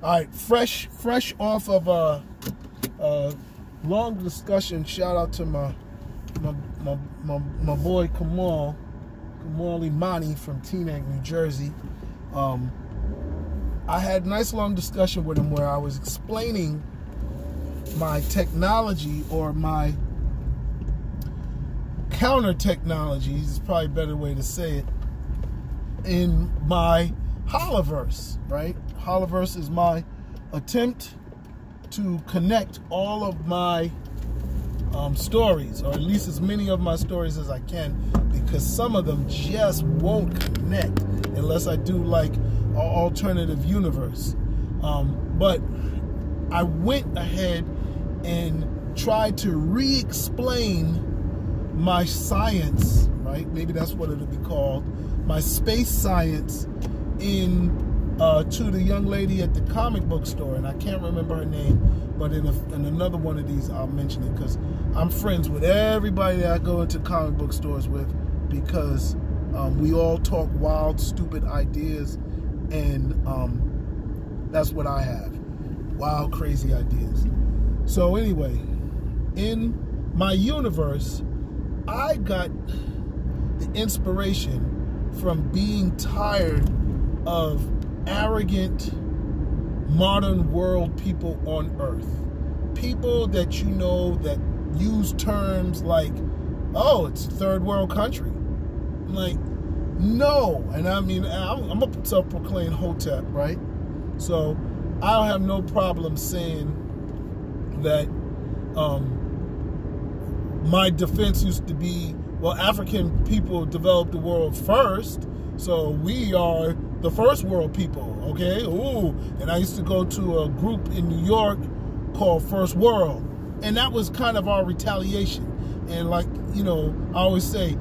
All right, fresh off of a long discussion. Shout out to my boy Kamal Imani from Teaneck, New Jersey. I had a nice long discussion with him where I was explaining my technology, or my counter technologies is probably a better way to say it, in my Hollyverse, right? Hollyverse is my attempt to connect all of my stories, or at least as many of my stories as I can, because some of them just won't connect unless I do like an alternative universe. But I went ahead and tried to re-explain my science, right? Maybe that's what it'll be called, my space science, to the young lady at the comic book store, and I can't remember her name, but in another one of these I'll mention it, because I'm friends with everybody that I go into comic book stores with, because we all talk wild, stupid ideas, and that's what I have, wild, crazy ideas. So anyway, in my universe, I got the inspiration from being tired of arrogant modern world people on Earth. People that you know that use terms like, oh, it's a third world country. I'm like, no. And I mean, I'm a self-proclaimed Hotep, right? So I don't have no problem saying that my defense used to be, well, African people developed the world first, so we are the first world people, okay? Ooh, and I used to go to a group in New York called First World, and that was kind of our retaliation. And like, you know, I always say,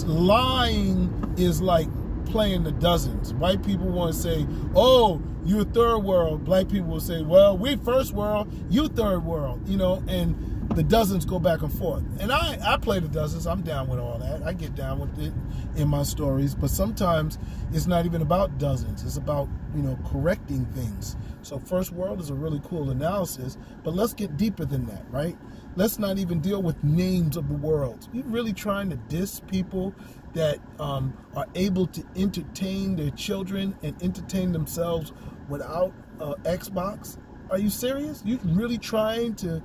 lying is like playing the dozens. White people want to say, oh, you're third world. Black people will say, well, we first world, you third world, you know, and the dozens go back and forth. And I play the dozens. I'm down with all that. I get down with it in my stories. But sometimes it's not even about dozens. It's about, you know, correcting things. So First World is a really cool analysis. But let's get deeper than that, right? Let's not even deal with names of the world. You're really trying to diss people that are able to entertain their children and entertain themselves without Xbox? Are you serious? You really trying to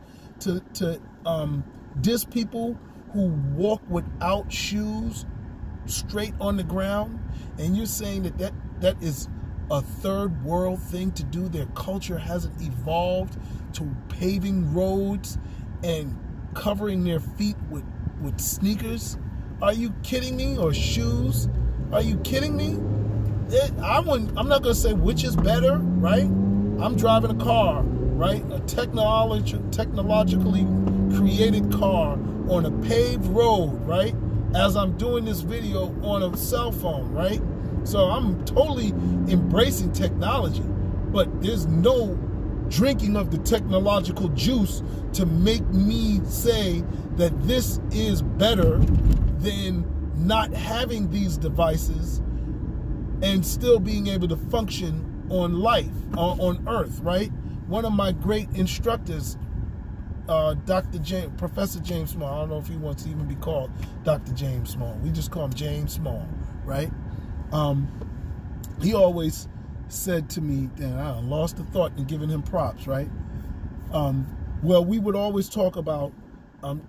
diss people who walk without shoes straight on the ground, and you're saying that is a third world thing to do? Their culture hasn't evolved to paving roads and covering their feet with sneakers? Are you kidding me? Or shoes? Are you kidding me? I'm not going to say which is better, right? I'm driving a car, right? A technologically created car on a paved road, right? As I'm doing this video on a cell phone, right? So I'm totally embracing technology, but there's no drinking of the technological juice to make me say that this is better than not having these devices and still being able to function on life, on Earth, right? One of my great instructors, Professor James Small, I don't know if he wants to even be called Dr. James Small. We just call him James Small, right? He always said to me, and I lost the thought in giving him props, right? Well, we would always talk about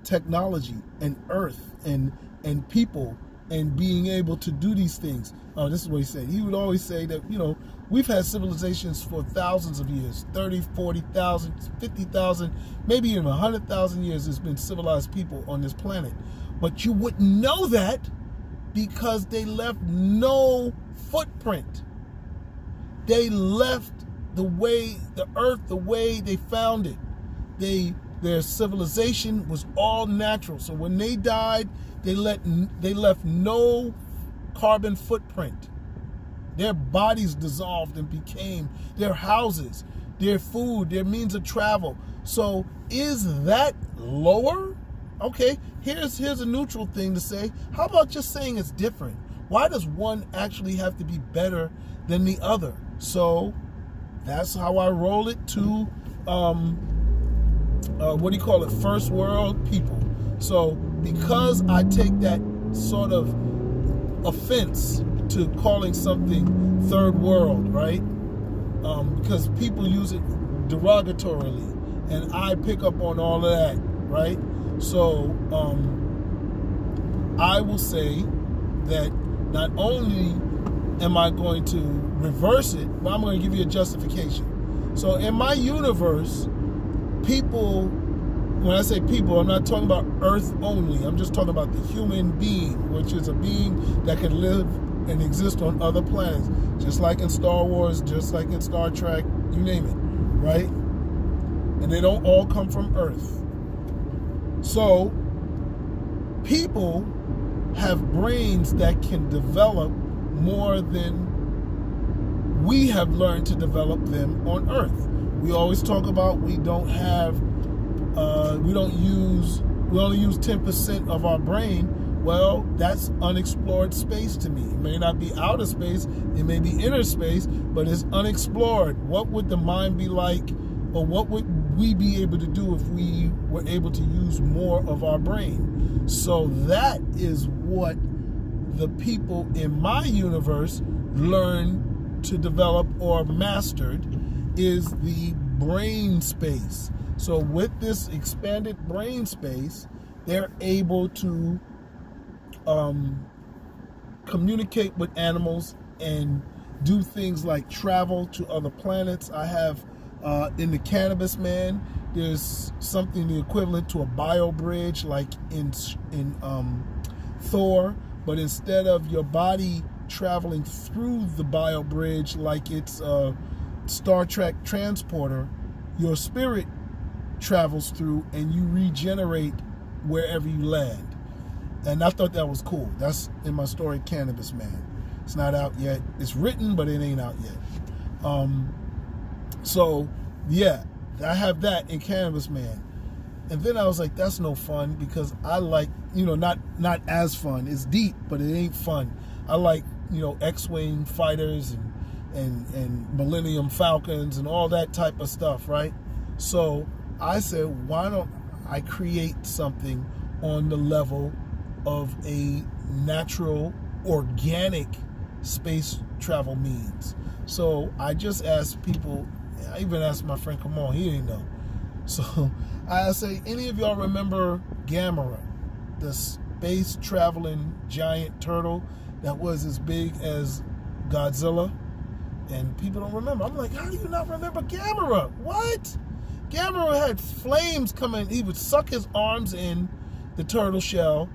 technology and Earth and people and being able to do these things. Oh, this is what he said. He would always say that, you know, we've had civilizations for thousands of years, 30, 40,000, 50,000, maybe even 100,000 years there's been civilized people on this planet. But you wouldn't know that because they left no footprint. They left the earth the way they found it. Their civilization was all natural. So when they died, they left no carbon footprint. Their bodies dissolved and became their houses, their food, their means of travel. So is that lower? Okay, here's a neutral thing to say. How about just saying it's different? Why does one actually have to be better than the other? So That's how I roll it to, what do you call it, first world people. So because I take that sort of offense to calling something third world, right? Because people use it derogatorily, and I pick up on all of that, right? So I will say that not only am I going to reverse it, but I'm going to give you a justification. So in my universe, people, when I say people, I'm not talking about Earth only. I'm just talking about the human being, which is a being that can live and exist on other planets, just like in Star Wars, just like in Star Trek, you name it, right? And they don't all come from Earth. So people have brains that can develop more than we have learned to develop them on Earth. We always talk about we only use 10% of our brain. Well, that's unexplored space to me. It may not be outer space, it may be inner space, but it's unexplored. What would the mind be like, or what would we be able to do if we were able to use more of our brain? So that is what the people in my universe learned to develop or mastered, is the brain space. So with this expanded brain space, they're able to communicate with animals and do things like travel to other planets. I have in the Cannabis Man, there's something the equivalent to a bio bridge, like in Thor, but instead of your body traveling through the bio bridge like it's a Star Trek transporter, your spirit travels through and you regenerate wherever you land. And I thought that was cool. That's in my story, Cannabis Man. It's not out yet. It's written, but it ain't out yet. So, yeah, I have that in Cannabis Man. And then I was like, that's no fun, because I like, not as fun. It's deep, but it ain't fun. I like, X-Wing fighters and Millennium Falcons and all that type of stuff, right? So I said, why don't I create something on the level of a natural, organic space travel means? So I just asked people, I even asked my friend, come on, he didn't know. So I say, any of y'all remember Gamera, the space traveling giant turtle that was as big as Godzilla? And people don't remember. I'm like, how do you not remember Gamera? What? Gamera had flames coming. He would suck his arms in the turtle shell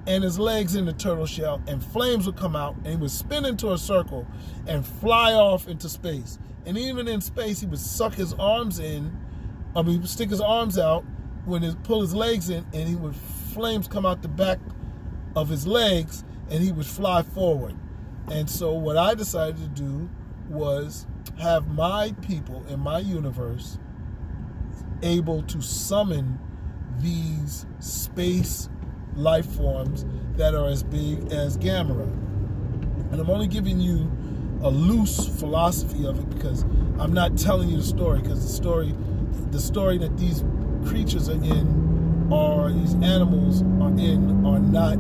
and his legs in the turtle shell, and flames would come out, and he would spin into a circle and fly off into space. And even in space, he would suck his arms in. He would stick his arms out pull his legs in, and flames come out the back of his legs, and he would fly forward. And so what I decided to do was have my people in my universe able to summon these space life forms that are as big as Gamera. And I'm only giving you a loose philosophy of it, because I'm not telling you the story, because the story that these creatures are in, or these animals are in, are not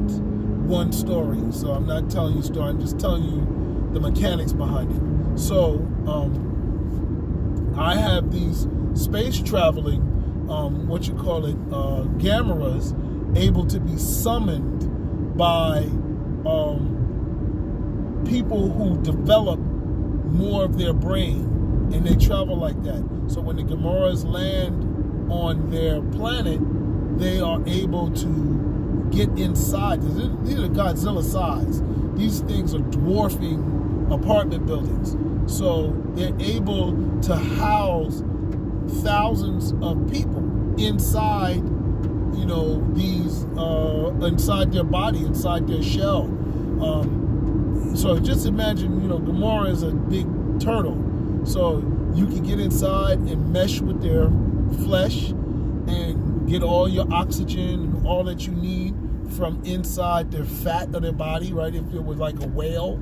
one story. So I'm not telling you the story, I'm just telling you the mechanics behind it. So I have these space traveling, Gameras, able to be summoned by people who develop more of their brain, and they travel like that. So when the Gamoras land on their planet, they are able to get inside. These are Godzilla size. These things are dwarfing apartment buildings. So they're able to house thousands of people inside, inside their body, inside their shell. So just imagine, Gamora is a big turtle. So you can get inside and mesh with their flesh and get all your oxygen and all that you need from inside their fat of their body, right? If it was like a whale.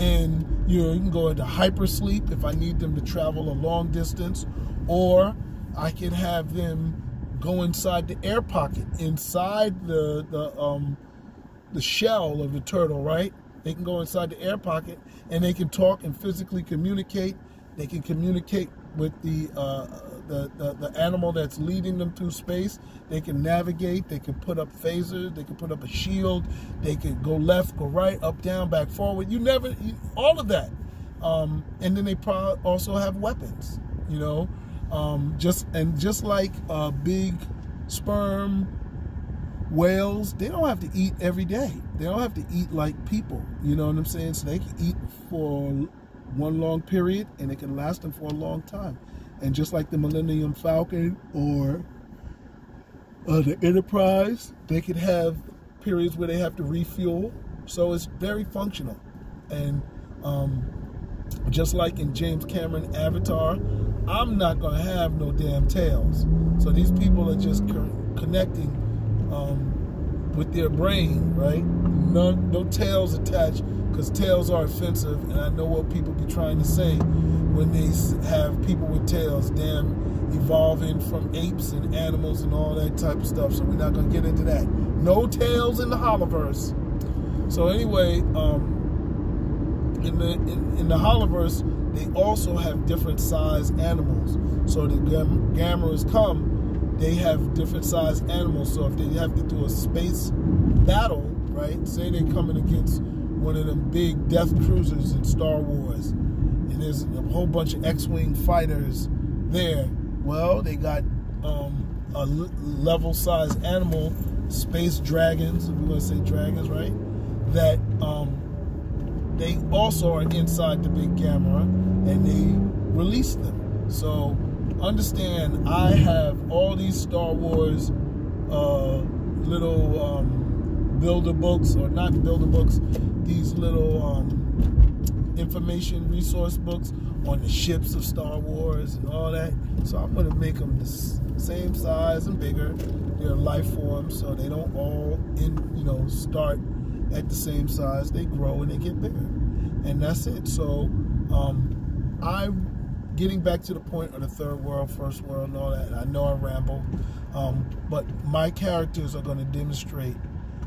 And You can go into hypersleep if I need them to travel a long distance, or I can have them go inside the air pocket, inside the shell of the turtle, right? They can go inside the air pocket and they can talk and physically communicate. They can communicate with the animal that's leading them through space. They can navigate. They can put up phasers. They can put up a shield. They can go left, go right, up, down, back, forward. All of that. And then they probably also have weapons, you know. Just like big sperm whales, they don't have to eat every day. They don't have to eat like people, you know what I'm saying? So they can eat for one long period and it can last them for a long time. And just like the Millennium Falcon or the Enterprise, they could have periods where they have to refuel. So it's very functional. And just like in James Cameron Avatar, I'm not going to have no damn tails. So these people are just connecting with their brain, right? No tails attached, because tails are offensive, and I know what people be trying to say when they have people with tails, damn, evolving from apes and animals and all that type of stuff. So we're not going to get into that. No tails in the Hollyverse. So anyway, in the Hollyverse, they also have different size animals. So the Gameras come, they have different size animals. So if they have to do a space battle, right? Say they're coming against one of them big death cruisers in Star Wars, and there's a whole bunch of X-Wing fighters there. Well, they got a level-sized animal, space dragons, if we're going to say dragons, right? That they also are inside the big Gamera, and they release them. So understand, I have all these Star Wars little builder books, or not builder books, these little information resource books on the ships of Star Wars and all that. So I'm going to make them the same size and bigger. They're life forms, so they don't all start at the same size. They grow and they get bigger, and that's it. So I'm getting back to the point of the third world, first world, and all that. And I know I ramble, but my characters are going to demonstrate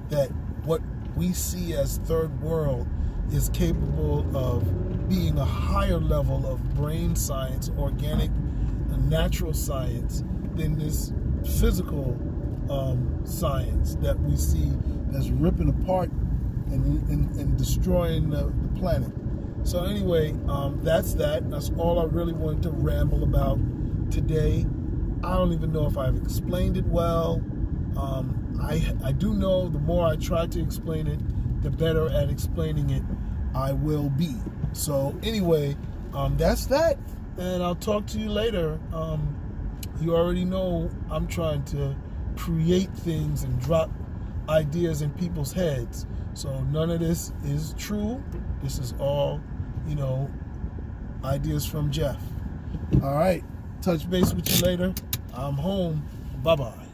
that what we see as third world is capable of being a higher level of brain science, organic and natural science, than this physical science that we see that's ripping apart and destroying the planet. So anyway, that's that. That's all I really wanted to ramble about today. I don't even know if I've explained it well. I do know the more I try to explain it, the better at explaining it I will be. So anyway, that's that, and I'll talk to you later. You already know I'm trying to create things and drop ideas in people's heads. So none of this is true. This is all, ideas from Jeff. All right, touch base with you later. I'm home. Bye-bye.